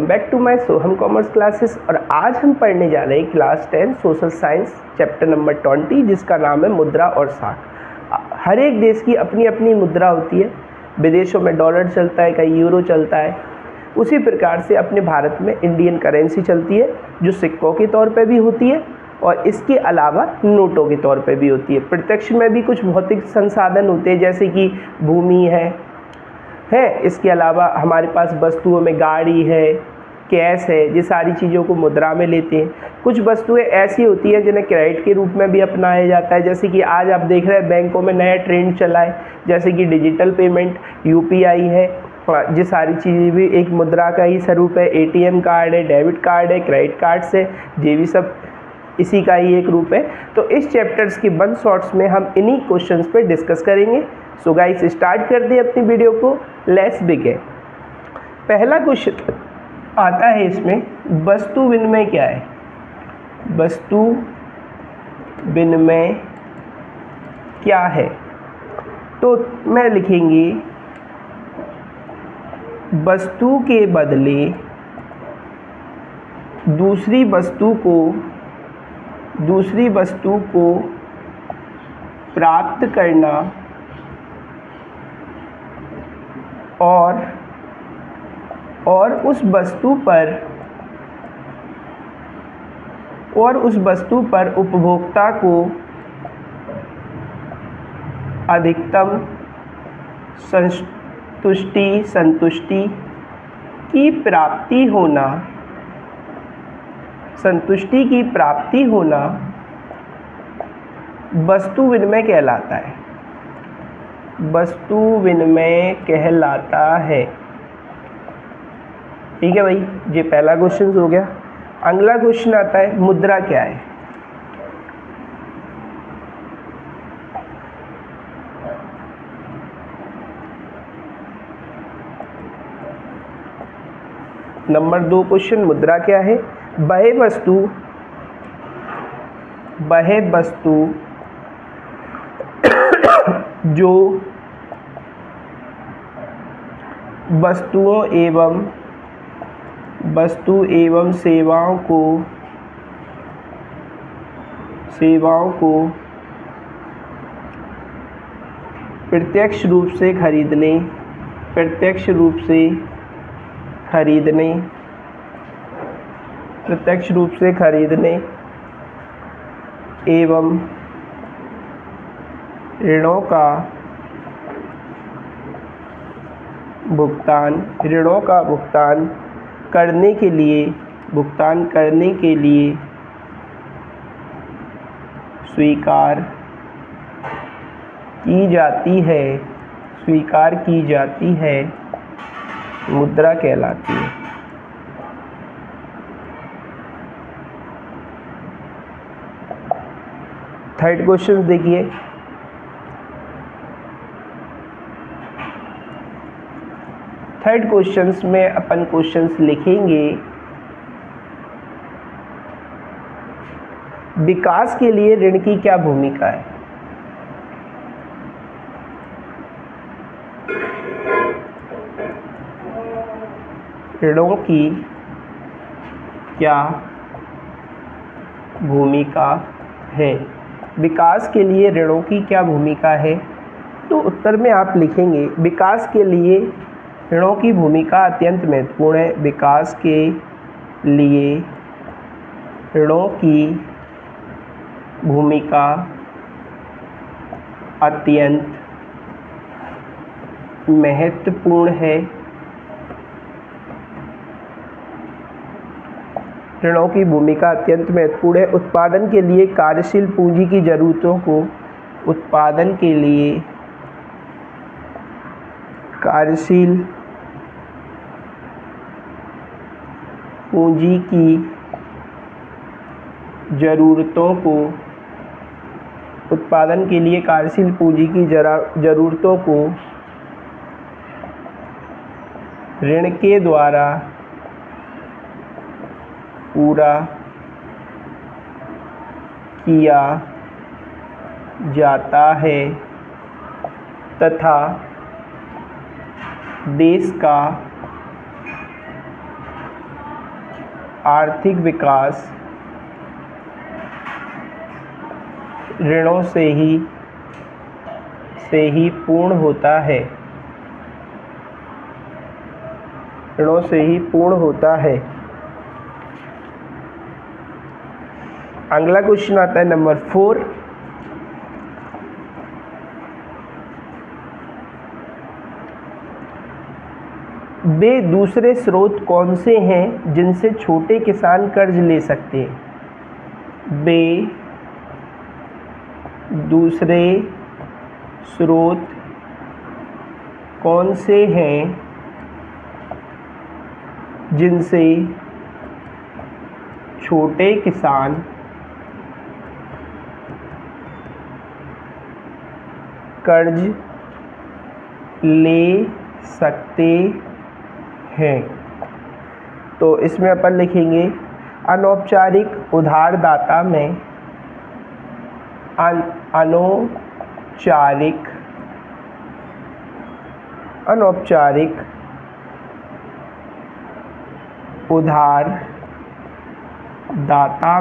Back to my Soham commerce classes. और आज हम पढ़ने जा रहे हैं class 10 social science chapter number 20, जिसका नाम है मुद्रा और साख। हर एक देश की अपनी अपनी मुद्रा होती है। विदेशों में डॉलर चलता है, कहीं यूरो चलता है। उसी प्रकार से अपने भारत में इंडियन करेंसी चलती है, जो सिक्कों के तौर पे भी होती है और इसके अलावा नोटों के तौर पे भी होती है। प्रत्यक्ष में भी कुछ भौतिक संसाधन होते हैं, जैसे कि भूमि है। इसके अलावा हमारे पास वस्तुओं में गाड़ी है, कैश है, ये सारी चीज़ों को मुद्रा में लेते हैं। कुछ वस्तुएं ऐसी होती हैं जिन्हें क्रेडिट के रूप में भी अपनाया जाता है, जैसे कि आज आप देख रहे हैं बैंकों में नया ट्रेंड चला है, जैसे कि डिजिटल पेमेंट, यूपीआई है। ये सारी चीज़ें भी एक मुद्रा का ही स्वरूप है। एटीएम कार्ड है, डेबिट कार्ड है, क्रेडिट कार्ड्स है, ये भी सब इसी का ही एक रूप है। तो इस चैप्टर्स के 1 शॉर्ट्स में हम इन्हीं क्वेश्चंस पे डिस्कस करेंगे। सो गाइस, स्टार्ट कर दें अपनी वीडियो को। Let's begin. पहला क्वेश्चन आता है इसमें, वस्तु विनिमय क्या है? वस्तु विनिमय क्या है? तो मैं लिखेंगे वस्तु के बदले दूसरी वस्तु को प्राप्त करना और उस वस्तु पर उपभोक्ता को अधिकतम संतुष्टि की प्राप्ति होना वस्तु विनिमय कहलाता है। वस्तु विनिमय कहलाता है। ठीक है भाई, ये पहला क्वेश्चन हो गया। अगला क्वेश्चन आता है, मुद्रा क्या है? नंबर 2 क्वेश्चन, मुद्रा क्या है? वह वस्तु जो वस्तु एवं सेवाओं को प्रत्यक्ष रूप से खरीदने एवं ऋणों का भुगतान करने के लिए स्वीकार की जाती है मुद्रा कहलाती है। थर्ड क्वेश्चन देखिए, थर्ड क्वेश्चंस में अपन क्वेश्चंस लिखेंगे, विकास के लिए ऋण की क्या भूमिका है? ऋणों की क्या भूमिका है? विकास के लिए ऋणों की क्या भूमिका है? तो उत्तर में आप लिखेंगे, विकास के लिए ऋणों की भूमिका अत्यंत महत्वपूर्ण है। विकास के लिए ऋणों की भूमिका अत्यंत महत्वपूर्ण है। ऋणों की भूमिका अत्यंत महत्वपूर्ण है। उत्पादन के लिए कार्यशील पूंजी की जरूरतों को उत्पादन के लिए कार्यशील पूंजी की जरूरतों को ऋण के द्वारा पूरा किया जाता है तथा देश का आर्थिक विकास ऋणों से ही पूर्ण होता है, ऋणों से ही पूर्ण होता है। अगला क्वेश्चन आता है नंबर 4। वे दूसरे स्रोत कौन से हैं जिनसे छोटे किसान कर्ज ले सकते हैं? वे दूसरे स्रोत कौन से हैं जिनसे छोटे किसान कर्ज ले सकते हैं? तो इसमें अपन लिखेंगे अनौपचारिक उधारदाता में अनौपचारिक उधारदाता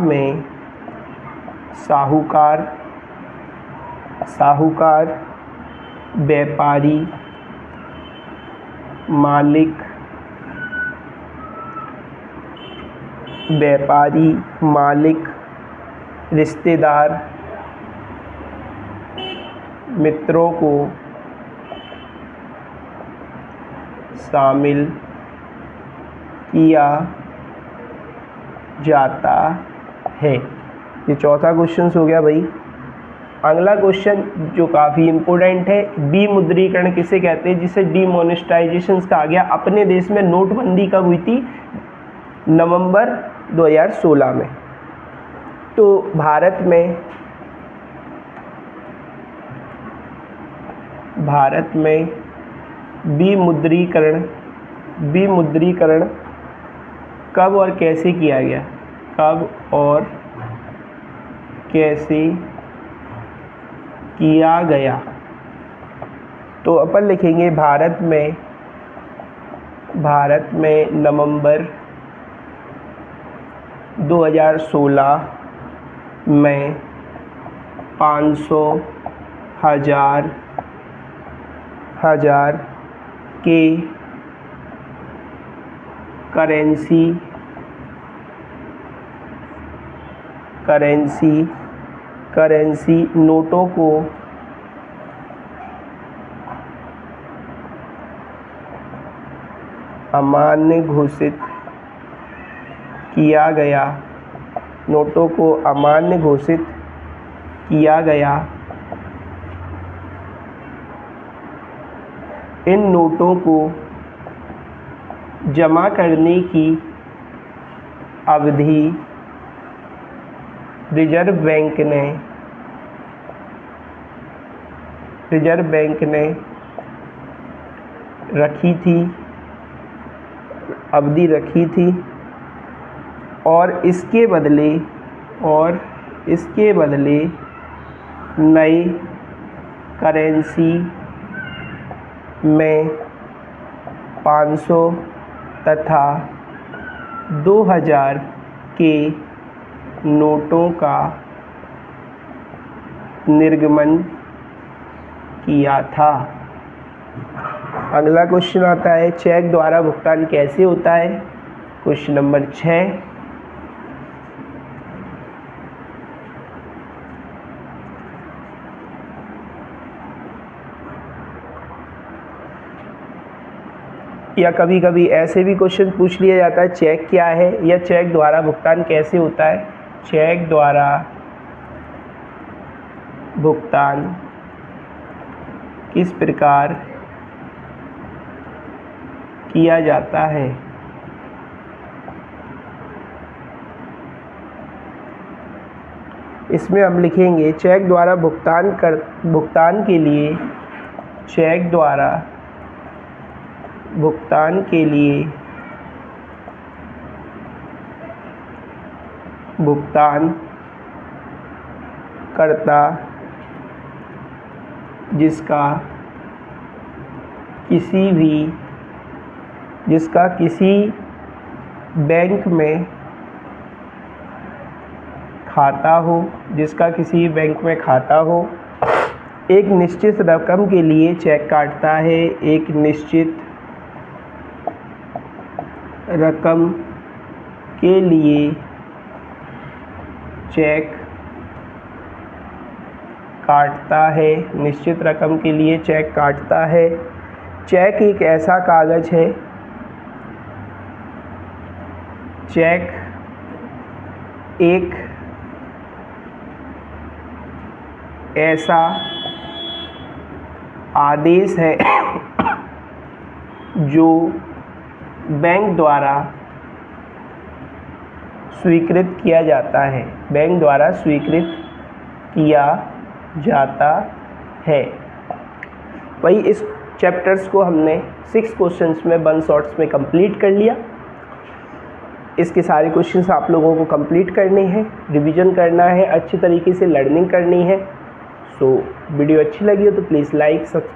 में साहूकार, व्यापारी, मालिक, रिश्तेदार, मित्रों को शामिल किया जाता है। ये चौथा क्वेश्चन हो गया भाई। अगला क्वेश्चन जो काफ़ी इम्पोर्टेंट है, विमुद्रीकरण किसे कहते हैं, जिसे डीमोनेटाइजेशन कहा गया। अपने देश में नोटबंदी कब हुई थी? नवंबर 2016 में। तो भारत में विमुद्रीकरण कब और कैसे किया गया? कब और कैसे किया गया? तो अपन लिखेंगे भारत में नवंबर 2016 में 500 हजार के करेंसी नोटों को अमान्य घोषित किया गया। इन नोटों को जमा करने की अवधि रिजर्व बैंक ने रखी थी और इसके बदले नई करेंसी में 500 तथा 2000 के नोटों का निर्गमन किया था। अगला क्वेश्चन आता है, चेक द्वारा भुगतान कैसे होता है? Question number 6। या कभी कभी ऐसे भी क्वेश्चन पूछ लिया जाता है, चेक क्या है या चेक द्वारा भुगतान कैसे होता है? चेक द्वारा भुगतान किस प्रकार किया जाता है? इसमें हम लिखेंगे चेक द्वारा भुगतान के लिए भुगतान करता जिसका किसी बैंक में खाता हो, जिसका किसी बैंक में खाता हो, एक निश्चित रकम के लिए चेक काटता है, एक निश्चित रकम के लिए चेक काटता है, निश्चित रकम के लिए चेक काटता है। चेक एक ऐसा कागज है, चेक एक ऐसा आदेश है जो बैंक द्वारा स्वीकृत किया जाता है, बैंक द्वारा स्वीकृत किया जाता है। वही इस चैप्टर्स को हमने 6 क्वेश्चंस में 1 शॉट्स में कंप्लीट कर लिया। इसके सारे क्वेश्चंस आप लोगों को कंप्लीट करने हैं, रिवीजन करना है, अच्छी तरीके से लर्निंग करनी है। सो वीडियो अच्छी लगी हो तो प्लीज़ लाइक, सब्सक्राइब।